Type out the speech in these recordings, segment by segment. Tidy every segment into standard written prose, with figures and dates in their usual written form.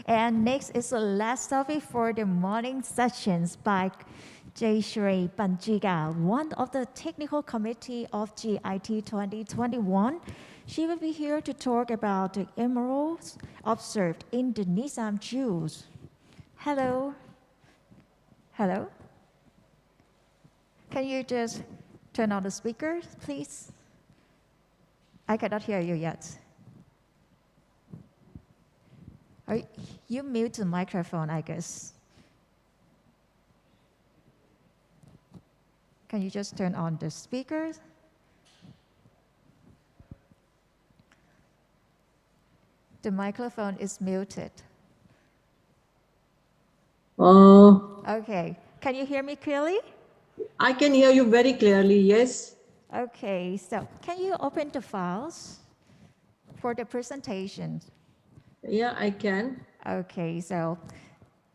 And next is the last topic for the morning sessions by Jayshree Panjikar, one of the technical committee of GIT 2021. She will be here to talk about the emeralds observed in the Nizam jewels. Hello. Hello. Can you just turn on the speakers, please? I cannot hear you yet. You mute the microphone, I guess. Can you just turn on the speakers? The microphone is muted. Okay. Can you hear me clearly? I can hear you very clearly, yes. Okay, so can you open the files for the presentation? Yeah, I can. Okay, so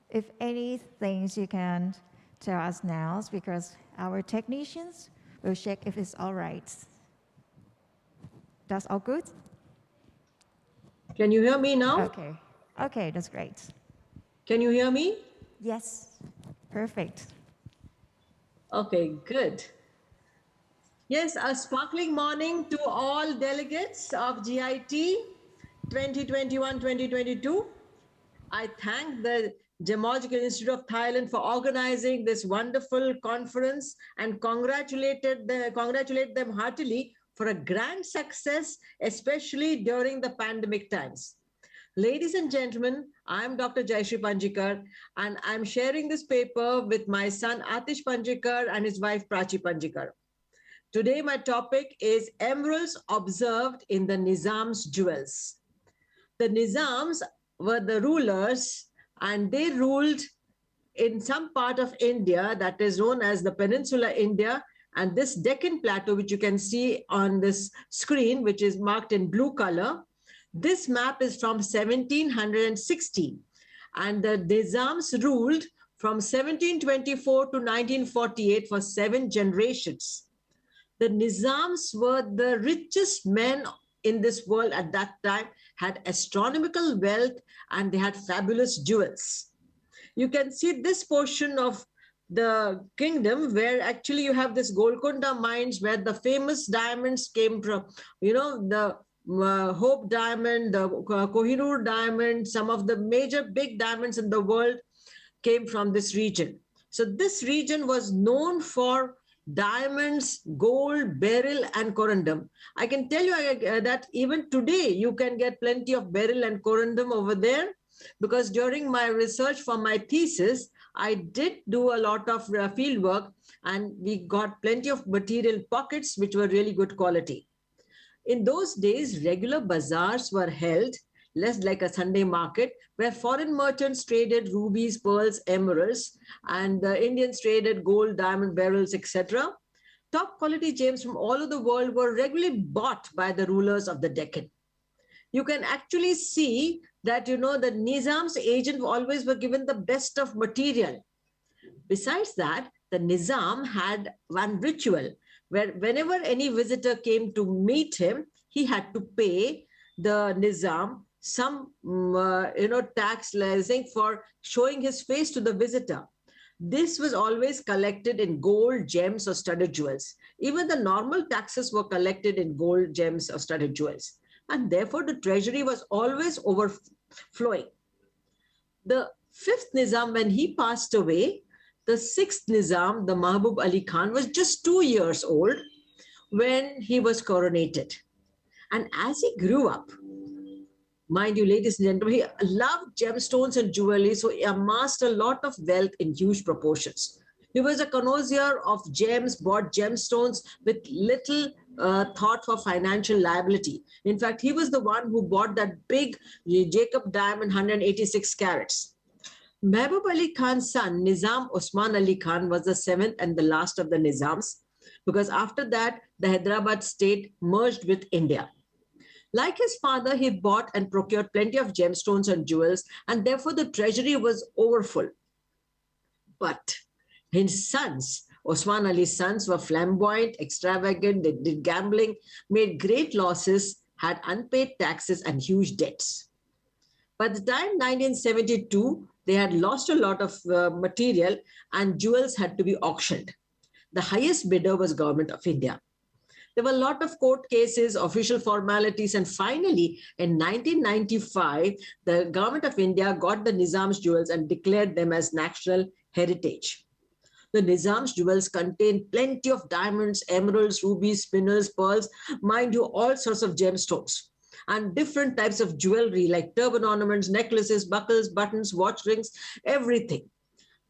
if anything you can tell us now, because our technicians will check if it's all right. That's all good? Can you hear me now? Okay. Okay, that's great. Can you hear me? Yes, perfect. Okay, good. Yes, a sparkling morning to all delegates of GIT 2021-2022. I thank the Gemological Institute of Thailand for organizing this wonderful conference and congratulate them heartily for a grand success, especially during the pandemic times. Ladies and gentlemen, I'm Dr. Jayshree Panjikar, and I'm sharing this paper with my son Atish Panjikar and his wife Prachi Panjikar. Today, my topic is emeralds observed in the Nizam's jewels. The Nizams were the rulers, and they ruled in some part of India that is known as the Peninsula India, and this Deccan Plateau, which you can see on this screen, which is marked in blue color. This map is from 1760, and the Nizams ruled from 1724 to 1948 for 7 generations. The Nizams were the richest men in this world at that time, had astronomical wealth, and they had fabulous jewels. You can see this portion of the kingdom where actually you have this Golconda mines where the famous diamonds came from, the Hope diamond, the Kohinoor diamond, some of the major big diamonds in the world came from this region. So this region was known for diamonds, gold, beryl, and corundum. I can tell you that even today you can get plenty of beryl and corundum over there, because during my research for my thesis, I did do a lot of field work, and we got plenty of material pockets which were really good quality. In those days, regular bazaars were held, less like a Sunday market, where foreign merchants traded rubies, pearls, emeralds, and the Indians traded gold, diamond, beryls, etc. Top quality gems from all over the world were regularly bought by the rulers of the Deccan. You can actually see that, the Nizam's agent always were given the best of material. Besides that, the Nizam had one ritual where whenever any visitor came to meet him, he had to pay the Nizam some, tax licensing for showing his face to the visitor. This was always collected in gold, gems, or studded jewels. Even the normal taxes were collected in gold, gems, or studded jewels. And therefore, the treasury was always overflowing. The 5th Nizam, when he passed away, the 6th Nizam, the Mahbub Ali Khan, was just 2 years old when he was coronated. And as he grew up, mind you, ladies and gentlemen, he loved gemstones and jewelry, so he amassed a lot of wealth in huge proportions. He was a connoisseur of gems, bought gemstones with little thought for financial liability. In fact, he was the one who bought that big Jacob diamond, 186 carats. Mahbub Ali Khan's son, Nizam Osman Ali Khan, was the 7th and the last of the Nizams, because after that, the Hyderabad state merged with India. Like his father, he bought and procured plenty of gemstones and jewels, and therefore the treasury was overfull. But his sons, Osman Ali's sons, were flamboyant, extravagant, they did gambling, made great losses, had unpaid taxes and huge debts. By the time 1972, they had lost a lot of material and jewels had to be auctioned. The highest bidder was Government of India. There were a lot of court cases, official formalities, and finally, in 1995, the Government of India got the Nizam's jewels and declared them as national heritage. The Nizam's jewels contain plenty of diamonds, emeralds, rubies, spinels, pearls, mind you, all sorts of gemstones, and different types of jewelry like turban ornaments, necklaces, buckles, buttons, watch rings, everything.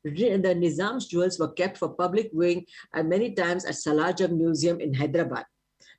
The Nizam's jewels were kept for public viewing and many times at Salajam Museum in Hyderabad.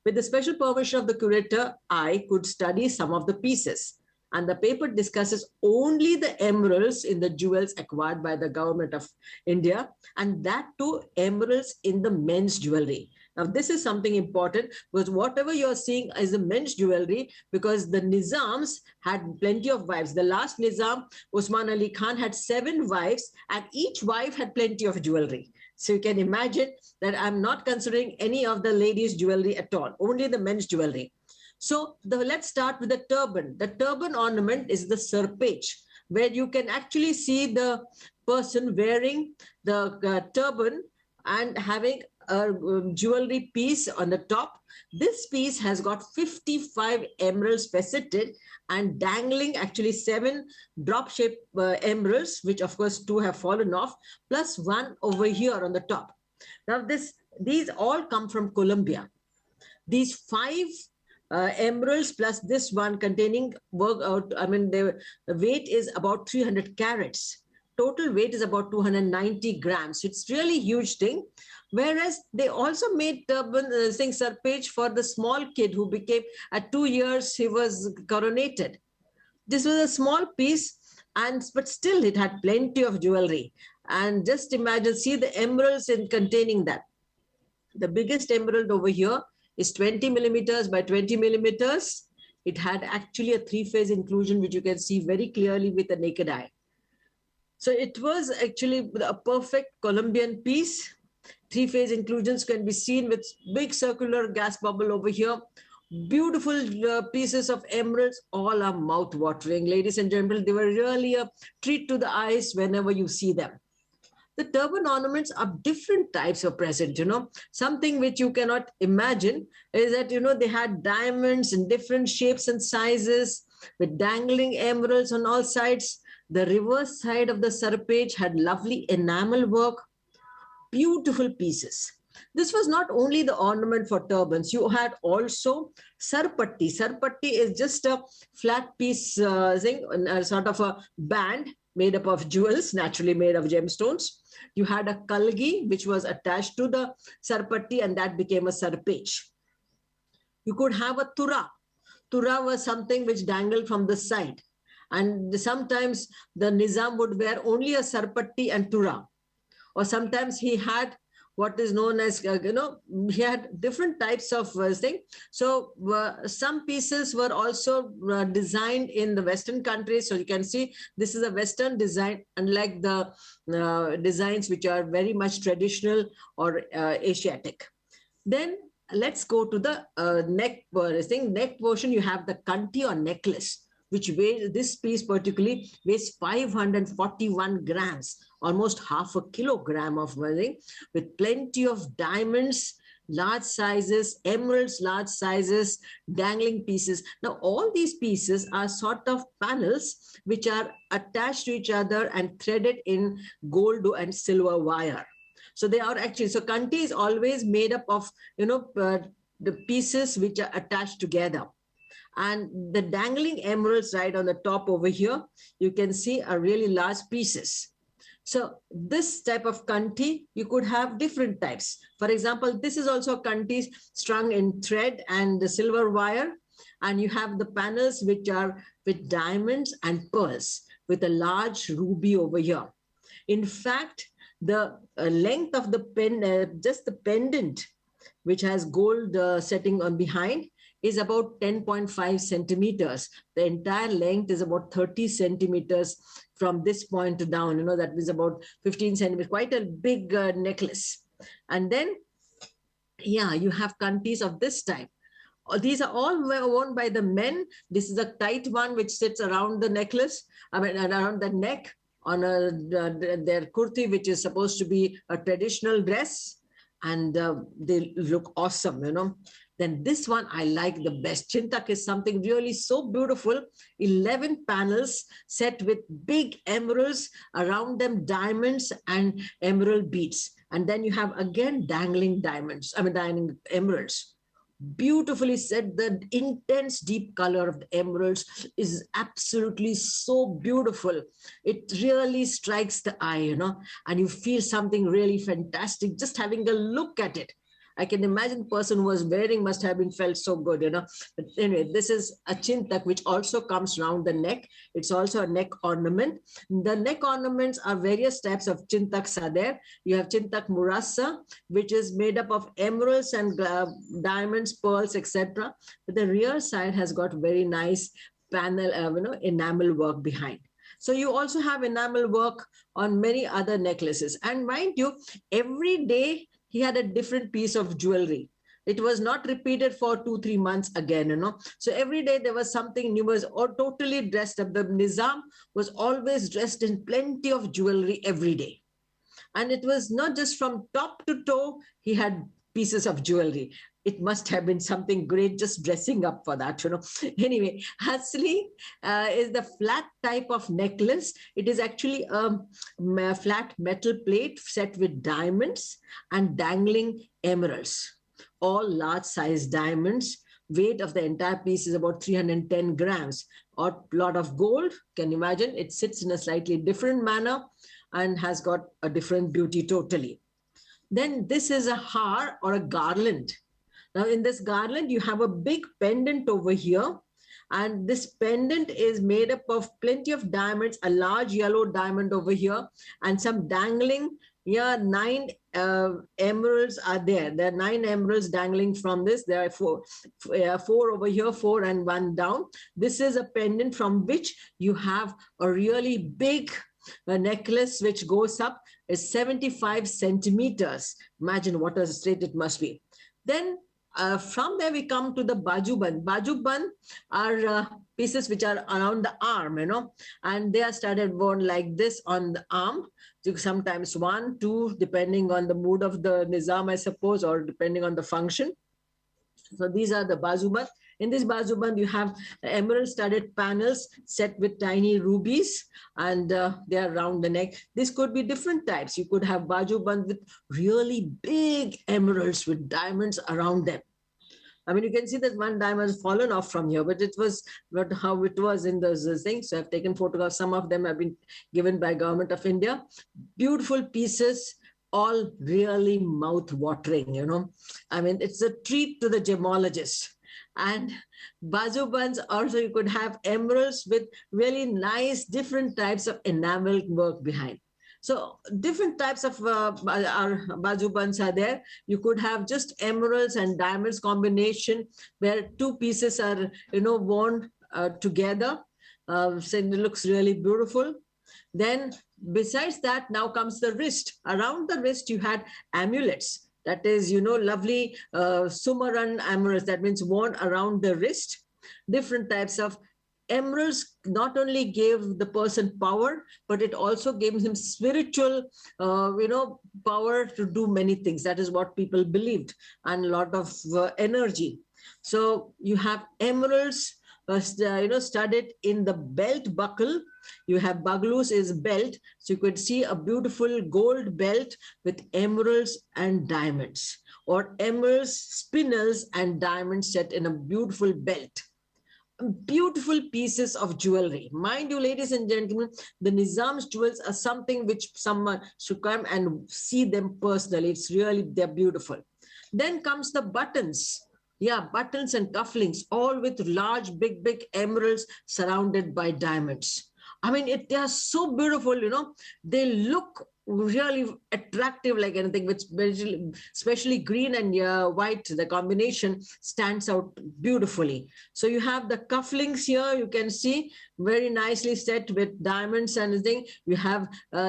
With the special permission of the curator, I could study some of the pieces. And the paper discusses only the emeralds in the jewels acquired by the Government of India, and that too emeralds in the men's jewelry. Now, this is something important because whatever you're seeing is the men's jewelry, because the Nizams had plenty of wives. The last Nizam, Usman Ali Khan, had 7 wives, and each wife had plenty of jewelry. So you can imagine that I'm not considering any of the ladies' jewelry at all, only the men's jewelry. So let's start with the turban. The turban ornament is the serpage, where you can actually see the person wearing the turban and having a jewelry piece on the top. This piece has got 55 emeralds faceted and dangling actually 7 drop-shaped emeralds, which of course 2 have fallen off, plus 1 over here on the top. Now these all come from Colombia. These 5 emeralds plus this one containing the weight is about 300 carats. Total weight is about 290 grams. It's really huge thing. Whereas they also made turban serpage for the small kid who became, at 2 years, he was coronated. This was a small piece, but still it had plenty of jewelry. And just imagine, see the emeralds in containing that. The biggest emerald over here is 20 millimeters by 20 millimeters. It had actually a 3-phase inclusion, which you can see very clearly with the naked eye. So it was actually a perfect Colombian piece. 3-phase inclusions can be seen with big circular gas bubble over here. Beautiful pieces of emeralds, all are mouth-watering. Ladies and gentlemen, they were really a treat to the eyes whenever you see them. The turban ornaments are different types of present, Something which you cannot imagine is that, they had diamonds in different shapes and sizes with dangling emeralds on all sides. The reverse side of the serpage had lovely enamel work, beautiful pieces. This was not only the ornament for turbans. You had also sarpatti. Sarpatti is just a flat piece thing, sort of a band made up of jewels, naturally made of gemstones. You had a kalgi, which was attached to the sarpatti, and that became a sarpage. You could have a tura. Tura was something which dangled from the side. And sometimes the Nizam would wear only a sarpatti and tura. Or sometimes he had what is known as, he had different types of thing. So some pieces were also designed in the Western countries. So you can see this is a Western design, unlike the designs which are very much traditional or Asiatic. Then let's go to the neck portion. You have the kanti or necklace, which weighs, this piece particularly weighs 541 grams, almost half a kilogram of wearing, with plenty of diamonds, large sizes, emeralds, large sizes, dangling pieces. Now, all these pieces are sort of panels which are attached to each other and threaded in gold and silver wire. So they are actually, so kanti is always made up of, the pieces which are attached together. And the dangling emeralds right on the top over here, you can see are really large pieces. So this type of kanti, you could have different types. For example, this is also kanti strung in thread and the silver wire. And you have the panels which are with diamonds and pearls with a large ruby over here. In fact, the length of the pen, just the pendant, which has gold setting on behind, is about 10.5 centimeters. The entire length is about 30 centimeters from this point to down. That is about 15 centimeters, quite a big necklace. And then, yeah, you have kantis of this type. These are all worn by the men. This is a tight one which sits around the necklace, around the neck on their kurti, which is supposed to be a traditional dress. And they look awesome, Then this one I like the best. Chintak is something really so beautiful. 11 panels set with big emeralds, around them diamonds and emerald beads. And then you have again dangling dangling emeralds. Beautifully set. The intense deep color of the emeralds is absolutely so beautiful. It really strikes the eye, and you feel something really fantastic just having a look at it. I can imagine the person who was wearing must have been felt so good, But anyway, this is a chintak, which also comes around the neck. It's also a neck ornament. The neck ornaments are various types of chintaks are there. You have chintak murasa, which is made up of emeralds and diamonds, pearls, etc. But the rear side has got very nice panel, enamel work behind. So you also have enamel work on many other necklaces. And mind you, every day he had a different piece of jewelry. It was not repeated for 2-3 months again, So every day there was something new, was or totally dressed up. The Nizam was always dressed in plenty of jewelry every day. And it was not just from top to toe, he had pieces of jewelry. It must have been something great just dressing up for that, Anyway, Hasli is the flat type of necklace. It is actually a flat metal plate set with diamonds and dangling emeralds, all large size diamonds. Weight of the entire piece is about 310 grams, or a lot of gold. Can you imagine? It sits in a slightly different manner and has got a different beauty totally. Then this is a har or a garland. Now in this garland, you have a big pendant over here. And this pendant is made up of plenty of diamonds, a large yellow diamond over here, and some dangling. 9 emeralds are there. There are 9 emeralds dangling from this. There are 4 over here, 4 and 1 down. This is a pendant from which you have a really big necklace which goes up, is 75 centimeters. Imagine what a straight it must be. Then from there we come to the bajuban. Bajuban are pieces which are around the arm, and they are started worn like this on the arm. Sometimes 1, 2, depending on the mood of the Nizam, I suppose, or depending on the function. So these are the bajuban. In this bajuban, you have emerald-studded panels set with tiny rubies, and they are around the neck. This could be different types. You could have bajuban with really big emeralds with diamonds around them. I mean, you can see that one diamond has fallen off from here, but it was not how it was in those things. So I've taken photographs. Some of them have been given by Government of India. Beautiful pieces, all really mouth-watering, I mean, it's a treat to the gemologist. And bazubans also, you could have emeralds with really nice different types of enamel work behind. So different types of bazubans are there. You could have just emeralds and diamonds combination where 2 pieces are, worn together. So it looks really beautiful. Then besides that, now comes the wrist. Around the wrist, you had amulets. That is, lovely Sumaran amulets. That means worn around the wrist. Different types of emeralds not only gave the person power, but it also gave him spiritual, power to do many things. That is what people believed, and a lot of energy. So you have emeralds, studded in the belt buckle. You have baglus is belt. So you could see a beautiful gold belt with emeralds and diamonds, or emeralds, spinels, and diamonds set in a beautiful belt. Beautiful pieces of jewelry. Mind you, ladies and gentlemen, the Nizam's jewels are something which someone should come and see them personally. It's really, they're beautiful. Then comes the buttons. Yeah, buttons and cufflinks, all with large, big emeralds surrounded by diamonds. I mean, they are so beautiful, They look really attractive like anything, which especially green and white, the combination stands out beautifully. So you have the cufflinks here, you can see very nicely set with diamonds and everything. You have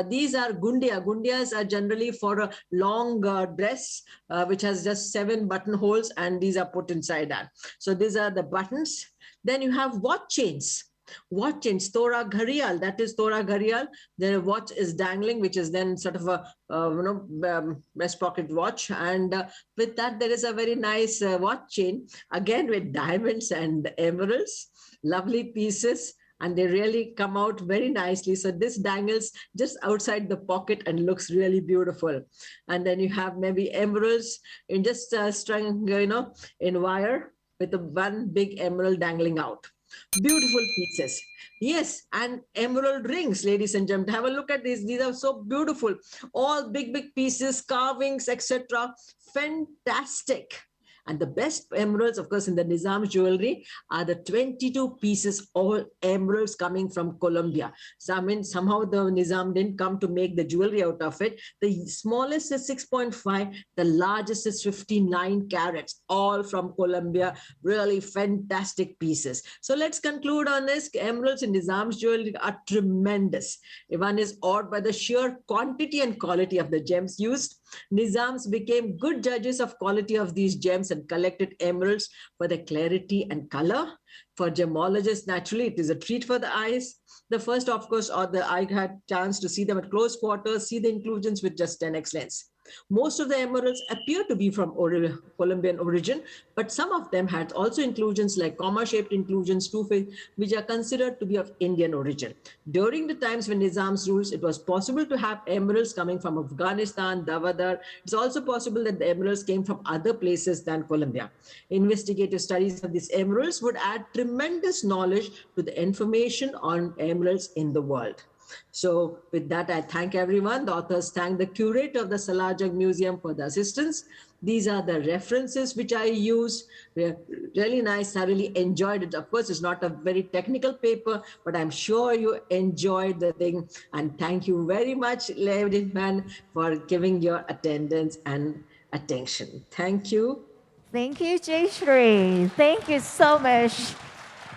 these are gundia. Gundias are generally for a long dress which has just 7 buttonholes, and these are put inside that. So these are the buttons. Then you have watch chains. Watch chains, Tora Gharial, that is Tora Gharial. The watch is dangling, which is then sort of a breast pocket watch. And with that, there is a very nice watch chain, again with diamonds and emeralds, lovely pieces. And they really come out very nicely. So this dangles just outside the pocket and looks really beautiful. And then you have maybe emeralds in just strung, in wire with the one big emerald dangling out. Beautiful pieces. Yes, and emerald rings, ladies and gentlemen. Have a look at these. These are so beautiful. All big pieces, carvings, etc. Fantastic. And the best emeralds, of course, in the Nizam jewelry are the 22 pieces, all emeralds coming from Colombia. So, I mean, somehow the Nizam didn't come to make the jewelry out of it. The smallest is 6.5, the largest is 59 carats, all from Colombia. Really fantastic pieces. So let's conclude on this. Emeralds in Nizam's jewelry are tremendous. One is awed by the sheer quantity and quality of the gems used. Nizams became good judges of quality of these gems and collected emeralds for their clarity and color. For gemologists, naturally, it is a treat for the eyes. The first, of course, I had chance to see them at close quarters, see the inclusions with just 10x lens. Most of the emeralds appear to be from Colombian origin, but some of them had also inclusions like comma-shaped inclusions, which are considered to be of Indian origin. During the times when Nizam's rules, it was possible to have emeralds coming from Afghanistan, Davadar. It's also possible that the emeralds came from other places than Colombia. Investigative studies of these emeralds would add tremendous knowledge to the information on emeralds in the world. So with that, I thank everyone. The authors thank the curator of the Salajak Museum for the assistance. These are the references which I use. They're really nice. I really enjoyed it. Of course, it's not a very technical paper, but I'm sure you enjoyed the thing. And thank you very much, ladies and for giving your attendance and attention. Thank you. Thank you, Jayshree. Thank you so much.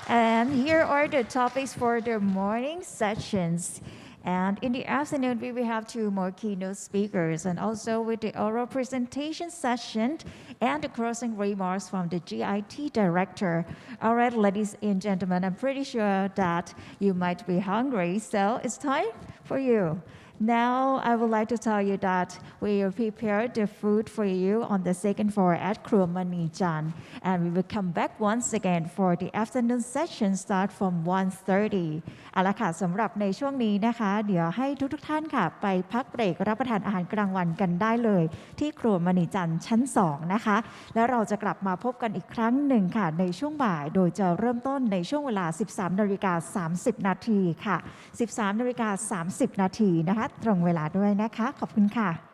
And here are the topics for the morning sessions. And in the afternoon, we will have 2 more keynote speakers, and also with the oral presentation session and the closing remarks from the GIT director. All right, ladies and gentlemen, I'm pretty sure that you might be hungry, so it's time for you. Now, I would like to tell you that we will prepare the food for you on the 2nd floor at Nizam, and we will come back once again for the afternoon session start from 1:30. เอาละค่ะสำหรับในช่วงนี้นะคะเดี๋ยวให้ทุกท่านค่ะไปพักเบรกรับประทานอาหารกลางวันกันได้เลยที่ครัวมณีจันทร์ชั้น 2 นะคะแล้วเราจะกลับมาพบกันอีกครั้งหนึ่งค่ะในช่วงบ่ายโดยจะเริ่มต้นในช่วงเวลา 13:30 นาทีค่ะ 13:30 นาทีนะคะตรงเวลาด้วยนะคะขอบคุณค่ะ